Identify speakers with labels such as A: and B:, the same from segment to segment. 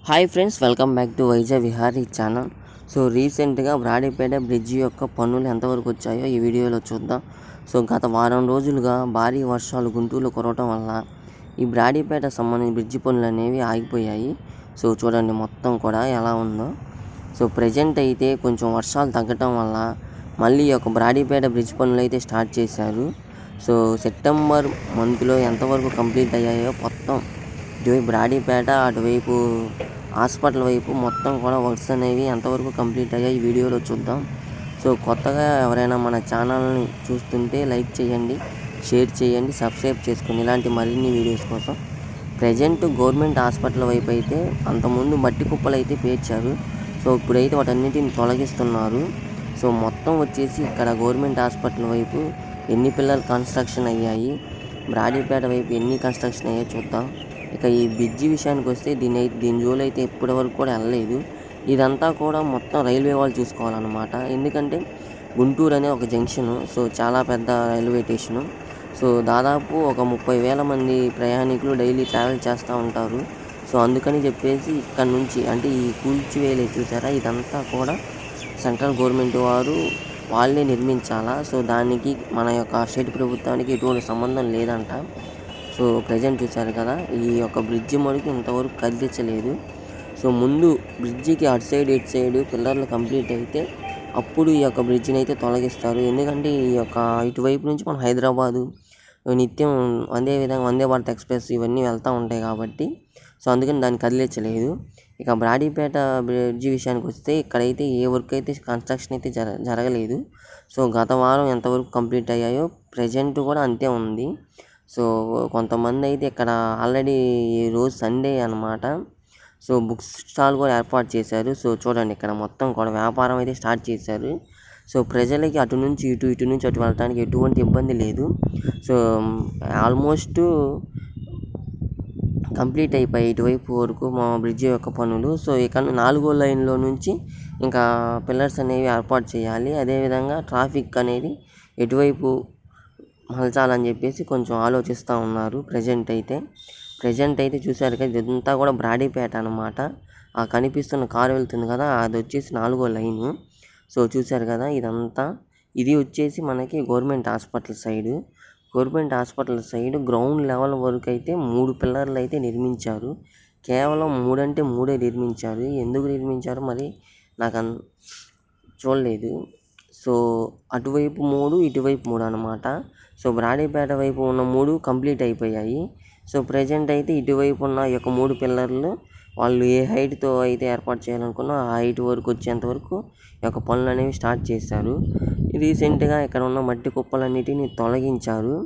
A: Hi friends, welcome back to Vizag Vihari channel. So రీసెంట్గా Brodipet bridge యొక్క పనులు ఎంతవరకు వచ్చాయో ఈ వీడియోలో చూద్దాం. సో గత వారం రోజులుగా భారీ వర్షాలు గుంటూరులో కురవటం వల్ల ఈ బ్రాడీపేట సంబంధించిన బ్రిడ్జి పనులు అనేవి ఆగిపోయాయి. సో చూడండి మొత్తం కూడా ఎలా ఉందో. సో ప్రజెంట్ అయితే కొంచెం వర్షాలు తగ్గటం వల్ల మళ్ళీ ఒక బ్రాడీపేట బ్రిడ్జ్ పనులు అయితే స్టార్ట్ చేశారు. సో సెప్టెంబర్ మంత్లో ఎంతవరకు కంప్లీట్ అయ్యాయో మొత్తం ఇటువైపు బ్రాడీపేట, అటువైపు హాస్పిటల్ వైపు మొత్తం కూడా వర్క్స్ అనేవి ఎంతవరకు కంప్లీట్ అయ్యాయి ఈ వీడియోలో చూద్దాం. సో కొత్తగా ఎవరైనా మన ఛానల్ని చూస్తుంటే లైక్ చేయండి, షేర్ చేయండి, సబ్స్క్రైబ్ చేసుకోండి ఇలాంటి మరిన్ని వీడియోస్ కోసం. ప్రజెంట్ గవర్నమెంట్ హాస్పిటల్ వైపు అయితే అంతకుముందు మట్టి కుప్పలు అయితే పేర్చారు. సో ఇప్పుడైతే వాటన్నిటిని తొలగిస్తున్నారు. సో మొత్తం వచ్చేసి ఇక్కడ గవర్నమెంట్ హాస్పిటల్ వైపు ఎన్ని పిల్లలు కన్స్ట్రక్షన్ అయ్యాయి, బ్రాడీపేట వైపు ఎన్ని కన్స్ట్రక్షన్ అయ్యాయో చూద్దాం. ఇక ఈ బ్రిడ్జి విషయానికి వస్తే దీని జోలు అయితే ఇప్పటి వరకు కూడా వెళ్ళలేదు. ఇదంతా కూడా మొత్తం రైల్వే వాళ్ళు చూసుకోవాలన్నమాట. ఎందుకంటే గుంటూరు అనే ఒక జంక్షను, సో చాలా పెద్ద రైల్వే స్టేషను. సో దాదాపు ఒక 30,000 మంది ప్రయాణికులు డైలీ ట్రావెల్ చేస్తూ ఉంటారు. సో అందుకని చెప్పేసి ఇక్కడ నుంచి అంటే ఈ కూల్చివేలే చూసారా, ఇదంతా కూడా సెంట్రల్ గవర్నమెంట్ వాళ్ళే నిర్మించాలా. సో దానికి మన యొక్క స్టేట్ ప్రభుత్వానికి ఎటువంటి సంబంధం లేదంట. సో ప్రజెంట్ చూశారు కదా, ఈ యొక్క బ్రిడ్జి మడుగు ఇంతవరకు కదిలించలేదు. సో ముందు బ్రిడ్జికి అటు సైడ్ ఇటు సైడ్ పిల్లర్లు కంప్లీట్ అయితే అప్పుడు ఈ యొక్క బ్రిడ్జిని అయితే తొలగిస్తారు. ఎందుకంటే ఈ యొక్క ఇటువైపు నుంచి మనం హైదరాబాదు నిత్యం వందే భారత్ ఎక్స్ప్రెస్ ఇవన్నీ వెళ్తూ ఉంటాయి కాబట్టి సో అందుకని దాన్ని కదిలించలేదు. ఇక బ్రాడీపేట బ్రిడ్జి విషయానికి వస్తే ఇక్కడైతే ఏ వర్క్ అయితే కన్స్ట్రక్షన్ అయితే జరగలేదు. సో గత వారం ఎంతవరకు కంప్లీట్ అయ్యాయో ప్రజెంట్ కూడా అంతే ఉంది. సో కొంతమంది అయితే ఇక్కడ ఆల్రెడీ ఈరోజు సండే అనమాట. సో బుక్స్ స్టాల్ కూడా ఏర్పాటు చేశారు. సో చూడండి ఇక్కడ మొత్తం కూడా వ్యాపారం అయితే స్టార్ట్ చేశారు. సో ప్రజలకి అటు నుంచి ఇటు నుంచి అటు వెళ్ళడానికి ఎటువంటి ఇబ్బంది లేదు. సో ఆల్మోస్ట్ కంప్లీట్ అయిపోయాయి ఇటువైపు వరకు మా బ్రిడ్జి యొక్క పనులు. సో ఇక్కడ 4వ లైన్లో నుంచి ఇంకా పిల్లర్స్ అనేవి ఏర్పాటు చేయాలి. అదేవిధంగా ట్రాఫిక్ అనేది ఎటువైపు మలచాలని చెప్పేసి కొంచెం ఆలోచిస్తూ ఉన్నారు. ప్రజెంట్ అయితే చూసారు కదా, ఇదంతా కూడా బ్రాడీపేట అనమాట. ఆ కనిపిస్తున్న కారు వెళ్తుంది కదా, అది వచ్చేసి 4వ లైను. సో చూసారు కదా, ఇది వచ్చేసి మనకి government hospital side ground level వరకు అయితే 3 పిల్లర్లు అయితే నిర్మించారు. కేవలం 3 అంటే 3 నిర్మించారు. ఎందుకు నిర్మించారు మరి నాకు చూడలేదు. సో అటువైపు 3, ఇటువైపు 3 అనమాట. సో బ్రాడీపేట వైపు ఉన్న 3 కంప్లీట్ అయిపోయాయి. సో ప్రజెంట్ అయితే ఇటువైపు ఉన్న ఈ యొక్క 3 పిల్లర్లు వాళ్ళు ఏ హైట్తో అయితే ఏర్పాటు చేయాలనుకున్నా ఆ హైట్ వరకు వచ్చేంత వరకు ఈ యొక్క పనులు అనేవి స్టార్ట్ చేశారు. రీసెంట్గా ఇక్కడ ఉన్న మట్టి కుప్పలన్నిటిని తొలగించారు.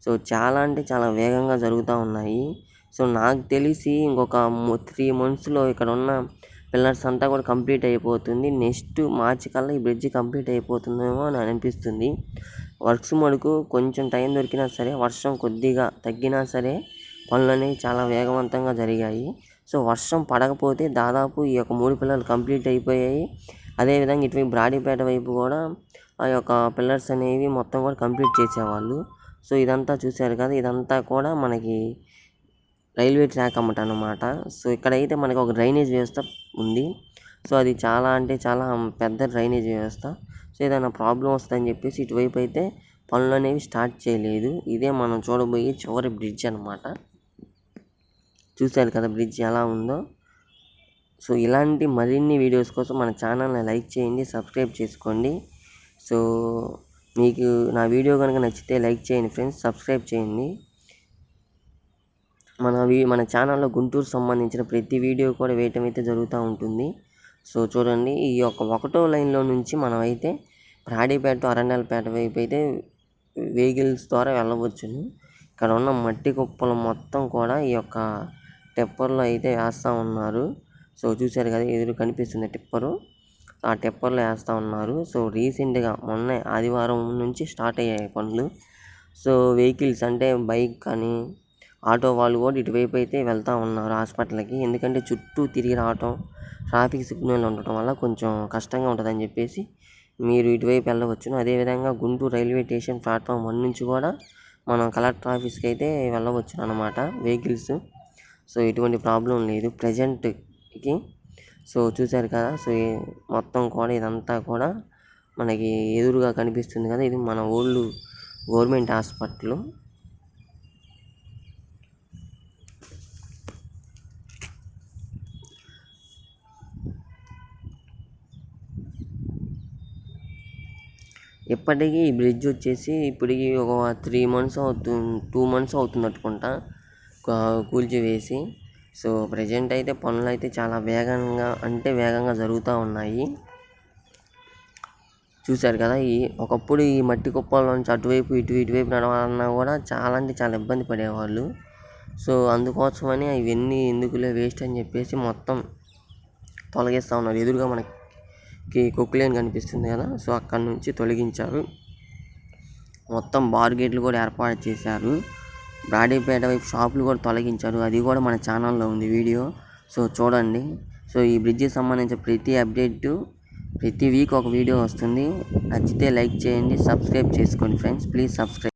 A: సో చాలా అంటే చాలా వేగంగా జరుగుతూ ఉన్నాయి. సో నాకు తెలిసి ఇంకొక 3 monthsలో ఇక్కడ ఉన్న పిల్లర్స్ అంతా కూడా కంప్లీట్ అయిపోతుంది. నెక్స్ట్ మార్చి కల్లా ఈ బ్రిడ్జి కంప్లీట్ అయిపోతుందేమో అని అనిపిస్తుంది. వర్క్స్ మటుకు కొంచెం టైం దొరికినా సరే, వర్షం కొద్దిగా తగ్గినా సరే పనులు అనేవి చాలా వేగవంతంగా జరిగాయి. సో వర్షం పడకపోతే దాదాపు ఈ యొక్క 3 పిల్లర్లు కంప్లీట్ అయిపోయాయి. అదేవిధంగా ఇటువైపు బ్రాడీపేట వైపు కూడా ఆ యొక్క పిల్లర్స్ అనేవి మొత్తం కూడా కంప్లీట్ చేసేవాళ్ళు. సో ఇదంతా చూశారు కదా, ఇదంతా కూడా మనకి రైల్వే ట్రాక్ అన్నమాట. సో ఇక్కడైతే మనకి ఒక డ్రైనేజ్ వ్యవస్థ ఉంది. సో అది చాలా అంటే చాలా పెద్ద డ్రైనేజ్ వ్యవస్థ. సో ఏదైనా ప్రాబ్లం వస్తుందని చెప్పేసి ఇటువైపు అయితే పనులు అనేవి స్టార్ట్ చేయలేదు. ఇదే మనం చూడబోయే చివరి బ్రిడ్జ్ అనమాట. చూశారు కదా బ్రిడ్జ్ ఎలా ఉందో. సో ఇలాంటి మరిన్ని వీడియోస్ కోసం మన ఛానల్ని లైక్ చేయండి, సబ్స్క్రైబ్ చేసుకోండి. సో మీకు నా వీడియో కనుక నచ్చితే లైక్ చేయండి ఫ్రెండ్స్, సబ్స్క్రైబ్ చేయండి. మన ఛానల్లో గుంటూరు సంబంధించిన ప్రతి వీడియో కూడా వేయటం అయితే జరుగుతూ ఉంటుంది. సో చూడండి, ఈ యొక్క 1వ లైన్లో నుంచి మనం అయితే బ్రాడీపేట, అరండల్పేట వైపు అయితే వెహికల్స్ ద్వారా వెళ్ళవచ్చును. ఇక్కడ ఉన్న మట్టి కుప్పలు మొత్తం కూడా ఈ యొక్క టిప్పర్లో అయితే వేస్తూ ఉన్నారు. సో చూశారు కదా, ఎదురు కనిపిస్తుంది టిప్పరు. ఆ టిప్పర్లో వేస్తూ ఉన్నారు. సో రీసెంట్గా మొన్న ఆదివారం నుంచి స్టార్ట్ అయ్యాయి పనులు. సో వెహికల్స్ అంటే బైక్ కానీ ఆటో వాళ్ళు కూడా ఇటువైపు అయితే వెళ్తూ ఉన్నారు హాస్పిటల్కి. ఎందుకంటే చుట్టూ తిరిగి రావటం, ట్రాఫిక్ సిగ్నల్ ఉండటం వల్ల కొంచెం కష్టంగా ఉంటుందని చెప్పేసి మీరు ఇటువైపు వెళ్ళవచ్చును. అదేవిధంగా గుంటూరు రైల్వే స్టేషన్ ప్లాట్ఫామ్ 1 నుంచి కూడా మనం కలెక్టర్ ఆఫీస్కి అయితే వెళ్ళవచ్చు అన్నమాట వెహికల్స్. సో ఎటువంటి ప్రాబ్లం లేదు. ప్రజెంట్ పైకి. సో చూశారు కదా. సో మొత్తం కూడా ఇదంతా కూడా మనకి ఎదురుగా కనిపిస్తుంది కదా, ఇది మన ఓల్డ్ గవర్నమెంట్ హాస్పిటల్. ఇప్పటికీ ఈ బ్రిడ్జ్ వచ్చేసి ఇప్పటికి ఒక 3 months అవుతుంది, 2 months అవుతుంది అనుకుంటా కూల్చివేసి. సో ప్రజెంట్ అయితే పనులు అయితే చాలా వేగంగా జరుగుతూ ఉన్నాయి. చూశారు కదా. ఒకప్పుడు ఈ మట్టి కుప్పల నుంచి అటువైపు ఇటువైపు నడవాలన్నా కూడా చాలా అంటే చాలా ఇబ్బంది పడేవాళ్ళు. సో అందుకోసమని ఇవన్నీ ఎందుకులే వేస్ట్ అని చెప్పేసి మొత్తం తొలగిస్తూ ఉన్నారు. ఎదురుగా మనకి కొక్లేన్ కనిపిస్తుంది కదా, సో అక్కడ నుంచి తొలగించారు. మొత్తం బార్ గేట్లు కూడా ఏర్పాటు చేశారు. బ్రాడీపేట వైపు షాపులు కూడా తొలగించారు. అది కూడా మన ఛానల్లో ఉంది వీడియో, సో చూడండి. సో ఈ బ్రిడ్జికి సంబంధించిన ప్రతి అప్డేట్ ప్రతి వీక్ ఒక వీడియో వస్తుంది. నచ్చితే లైక్ చేయండి, సబ్స్క్రైబ్ చేసుకోండి ఫ్రెండ్స్. Please subscribe.